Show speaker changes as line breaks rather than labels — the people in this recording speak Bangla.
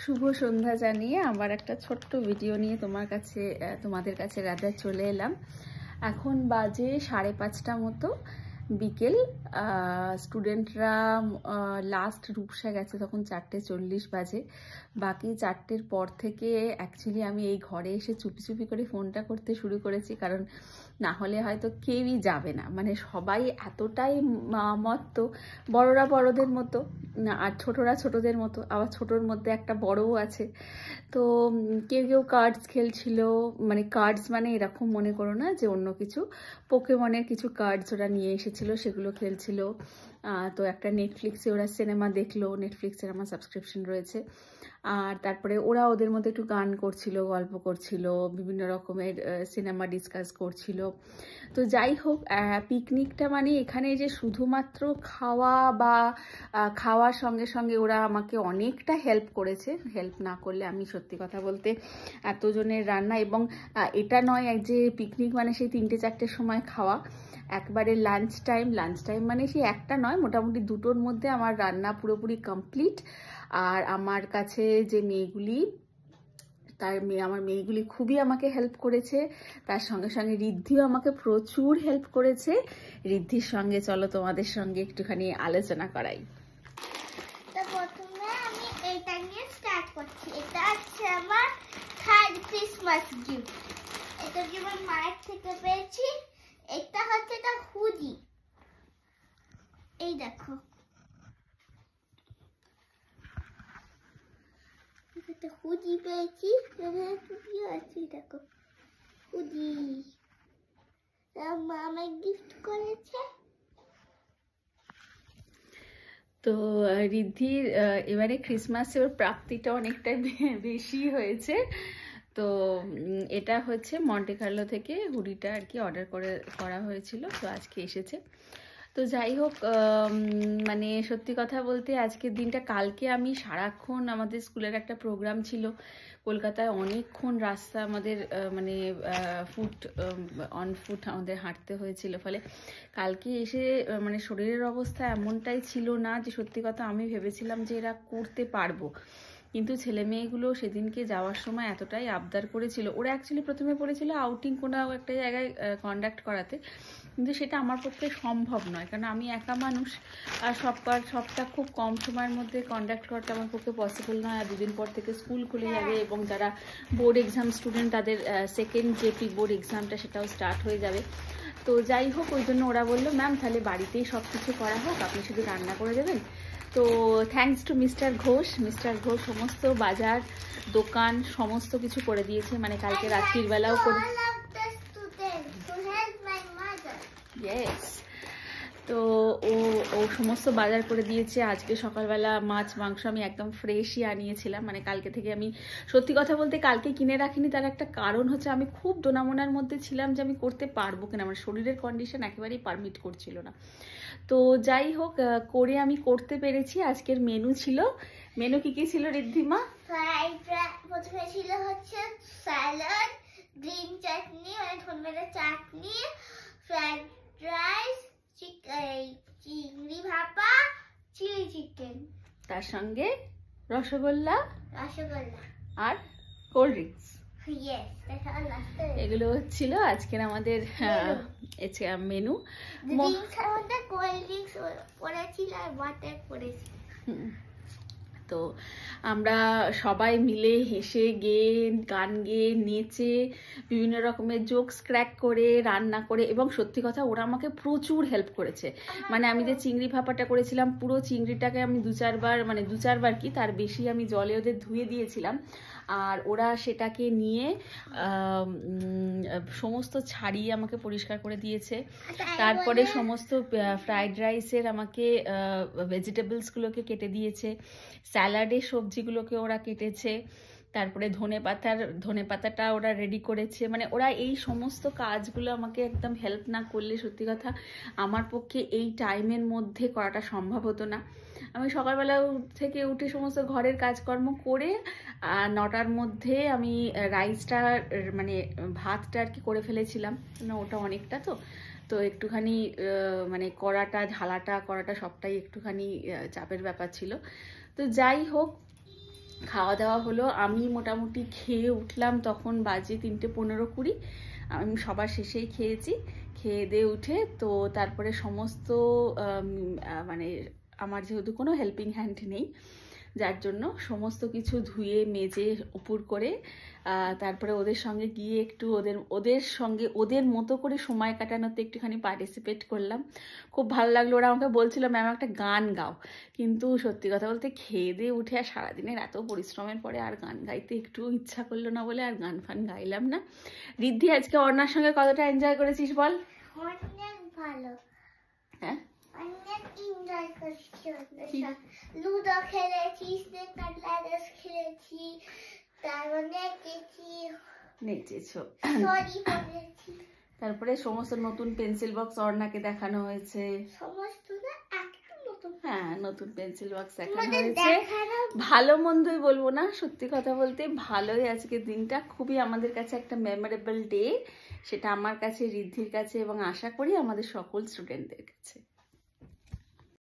শুভ সন্ধ্যা জানিয়ে আবার একটা ছোট্ট ভিডিও নিয়ে তোমাদের কাছে রাতে চলে এলাম। এখন বাজে 5:30 মতো বিকেল। স্টুডেন্টরা লাস্ট রূপসা গেছে তখন 4:40 বাজে। বাকি 4টের পর থেকে অ্যাকচুয়ালি আমি এই ঘরে এসে চুপি চুপি করে ফোনটা করতে শুরু করেছি, কারণ না হলে হয়তো কেউই যাবে না। মানে সবাই এতটাই মত্ত, বড়রা বড়দের মতো আর ছোটরা ছোটদের মতো, আবার ছোটোর মধ্যে একটা বড়ও আছে। তো কেউ কেউ কার্ডস খেলছিল, মানে কার্ডস মানে এরকম মনে করো না যে অন্য কিছু, পোকেমনের কিছু কার্ডস ওরা নিয়ে এসেছিল, সেগুলো খেলছিল। তো একটা নেটফ্লিক্সে ওরা সিনেমা দেখলো, নেটফ্লিক্সের আমার সাবস্ক্রিপশন রয়েছে। আর তারপরে ওরা ওদের মধ্যে একটু গান করছিল, গল্প করছিল, বিভিন্ন রকমের সিনেমা ডিসকাস করছিল। তো যাই হোক, পিকনিকটা মানে এখানে যে শুধুমাত্র খাওয়া বা খাওয়ার সঙ্গে সঙ্গে ওরা আমাকে অনেকটা হেল্প করেছে। হেল্প না করলে আমি সত্যি কথা বলতে এতজনের রান্না, এবং এটা নয় যে পিকনিক মানে সেই 3টে-4টের সময় খাওয়া, একবারে লাঞ্চ টাইম মানে সেই একটা নয়, মোটামুটি 2টোর মধ্যে আমার রান্না পুরোপুরি কমপ্লিট। আর আমার কাছে যে মেয়েগুলি, আমার মেয়েগুলি খুবই আমাকে হেল্প করেছে। তার সঙ্গে সঙ্গে ঋদ্ধিও আমাকে প্রচুর হেল্প করেছে। ঋদ্ধির সঙ্গে চলো তোমাদের সঙ্গে একটুখানি আলোচনা করাই।
তো প্রথমে আমি এটা নিয়ে স্টার্ট করছি। এটা হচ্ছে আমার 3rd ক্রিসমাস গিফট। এটা আমার মায়ের থেকে পেয়েছি। এটা হচ্ছে একটা হুডি, এই দেখো একটা হুডি পেয়েছি। কি আছে দেখো, হুডি মা আমায় গিফট করেছে।
তো ঋদ্ধির এবারে ক্রিসমাসে ওর প্রাপ্তিটা অনেকটাই বেশি হয়েছে। তো এটা হচ্ছে মন্টে কার্লো থেকে হুডিটা আর কি অর্ডার করা হয়েছিল, তো আজকে এসেছে। তো যাই হোক, মানে সত্যি কথা বলতে আজকের দিনটা, কালকে আমি সারাক্ষণ, আমাদের স্কুলের একটা প্রোগ্রাম ছিল কলকাতায়, অনেকক্ষণ রাস্তা আমাদের মানে অন ফুট আমাদের হাঁটতে হয়েছিল। ফলে কালকে এসে মানে শরীরের অবস্থা এমনটাই ছিল না যে সত্যি কথা আমি ভেবেছিলাম যে এরা করতে পারবো, কিন্তু ছেলে মেয়েগুলো সেদিনকে যাওয়ার সময় এতটাই আবদার করেছিল। ওরা অ্যাকচুয়ালি প্রথমে বলেছিল আউটিং কোনো একটা জায়গায় কন্ডাক্ট করাতে, কিন্তু সেটা আমার পক্ষে সম্ভব নয়, কারণ আমি একা মানুষ, আর সবটা খুব কম সময়ের মধ্যে কন্ডাক্ট করাটা আমার পক্ষে পসিবল নয়। আর 2 দিন পর থেকে স্কুল খুলে যাবে, এবং যারা বোর্ড এক্সাম স্টুডেন্ট তাদের সেকেন্ড যে প্রি বোর্ড এক্সামটা সেটাও স্টার্ট হয়ে যাবে। তো যাই হোক, ওই জন্য ওরা বললো ম্যাম তাহলে বাড়িতেই সব কিছু করা হোক, আপনি শুধু রান্না করে দেবেন। তো থ্যাঙ্কস টু মিস্টার ঘোষ সমস্ত বাজার দোকান সমস্ত কিছু করে দিয়েছে, মানে কালকে রাত্রির বেলাও করে। ইয়েস, তো ও সমস্ত বাজার করে দিয়েছে। আজকে সকালবেলা মাছ মাংস আমি একদম ফ্রেশই আনিয়েছিলাম, মানে কালকে থেকে আমি সত্যি কথা বলতে কালকে কিনে রাখিনি। তার একটা কারণ হচ্ছে আমি খুব দোনামোনার মধ্যে ছিলাম যে আমি করতে পারবো কিনা, আমার শরীরের কন্ডিশন একেবারেই পারমিট করছিল না। তো যাই হোক, করে আমি করতে পেরেছি। আজকের মেনু কি ছিল ঋদ্ধিমা?
প্রথমে ছিল হচ্ছে স্যালাড, গ্রিন চাটনি মানে ধনেপাতার চাটনি, ফ্রাইড রাইস, চিংড়ি ভাপা, চিলি চিকেন,
তার সঙ্গে রসগোল্লা আর কোল্ড ড্রিঙ্কস। এগুলো ছিল আজকের আমাদের মেনু। তো আমরা সবাই মিলে হেসে গেয়ে, গান গেয়ে, নেচে, বিভিন্ন রকমের জোকস ক্র্যাক করে, রান্না করে, এবং সত্যি কথা ওরা আমাকে প্রচুর হেল্প করেছে। মানে আমি যে চিংড়ি ভাপাটা করেছিলাম, পুরো চিংড়িটাকে আমি 2-4 বার কি তার বেশি আমি জলে ওদের ধুয়ে দিয়েছিলাম, আর ওরা সেটাকে নিয়ে সমস্ত ছাড়িয়ে আমাকে পরিষ্কার করে দিয়েছে। তারপরে সমস্ত ফ্রাইড রাইসের আমাকে ভেজিটেবলসগুলোকে কেটে দিয়েছে, স্যালাডের সবজিগুলোকে ওরা কেটেছে, তারপরে ধনেপাতাটা ওরা রেডি করেছে। মানে ওরা এই সমস্ত কাজগুলো আমাকে একদম হেল্প না করলে সত্যি কথা আমার পক্ষে এই টাইমের মধ্যে করাটা সম্ভব হতো না। আমি সকালবেলা থেকে উঠে সমস্ত ঘরের কাজকর্ম করে 9টার মধ্যে আমি রাইসটা মানে ভাতটা আর কি করে ফেলেছিলাম, ওটা অনেকটা তো একটুখানি মানে ঢালাটা করাটা সবটাই একটুখানি চাপের ব্যাপার ছিল। তো যাই হোক, খাওয়া দাওয়া হলো, আমি মোটামুটি খেয়ে উঠলাম তখন বাজে 3:15-20। আমি সবার শেষেই খেয়েছি। খেয়ে দিয়ে উঠে তো তারপরে সমস্ত মানে আমার যেহেতু কোনো হেল্পিং হ্যান্ড নেই, যার জন্য সমস্ত কিছু ধুয়ে মেজে উপর করে তারপরে ওদের সঙ্গে গিয়ে একটু ওদের সঙ্গে ওদের মতো করে সময় কাটানোতে একটুখানি পার্টিসিপেট করলাম। খুব ভালো লাগলো। ওরা আমাকে বলছিল ম্যাম একটা গান গাও, কিন্তু সত্যি কথা বলতে খেয়ে দিয়ে উঠে আর সারাদিনের এত পরিশ্রমের পরে আর গান গাইতে একটু ইচ্ছা করলো না বলে আর গান ফান গাইলাম না। রিদ্ধি, আজকে অর্ণার সঙ্গে কতটা এনজয় করেছিস বল?
অনেক ভালো।
হ্যাঁ,
অনেক এনজয় করছি। লুডো খেলেছি, স্নেক অ্যান্ড ল্যাডার খেলেছি, তারপর
নেচেছো।
সরি বলেছি।
তারপরে সমস্ত নতুন পেন্সিল বক্স অর্ণাকে দেখানো হয়েছে।
সমস্ত না, একটা নতুন।
হ্যাঁ, নতুন পেন্সিল বক্স দেখানো হয়েছে। ভালো মন্দই বলবো না, সত্যি কথা বলতে ভালোই। আজকের দিনটা খুবই আমাদের কাছে একটা মেমোরেবল ডে, সেটা আমার কাছে, রিদ্ধির কাছে এবং আশা করি আমাদের সকল স্টুডেন্টদের কাছে।